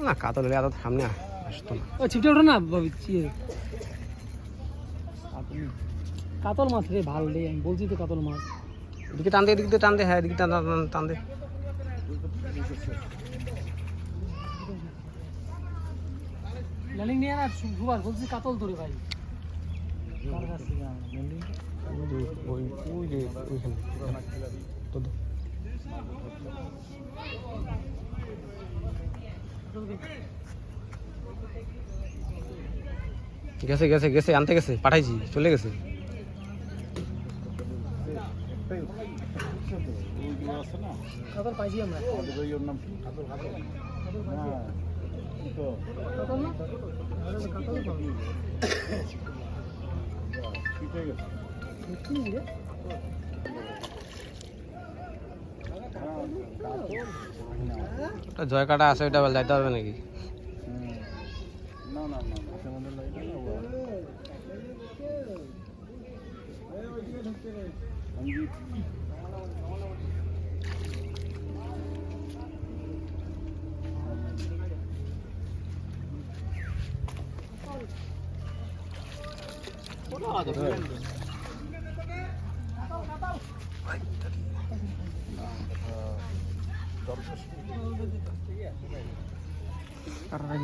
না কাতল এত সামনে আসতো না। ও ছিপটা ওঠো না কাতল মাছ রে, ভালো রে, আমি বলছি তো কাতল মাছ। এদিকে টান দে, এদিকে দিয়ে টান দে, হ্যাঁ এদিকে টান দে। ল্যান্ডিং নিয়ে না সুভাষ বলছি কাতল ধরে ভাই। ওই যে ওইখানে তো দে। গেছে গেছে গেছে, আনতে গেছে, পাঠাইছি, চলে গেছে। কাতল পাইছি আমরা। জয় কাটা আছে, ওইটা যাইতে পারবে নাকি? কাটা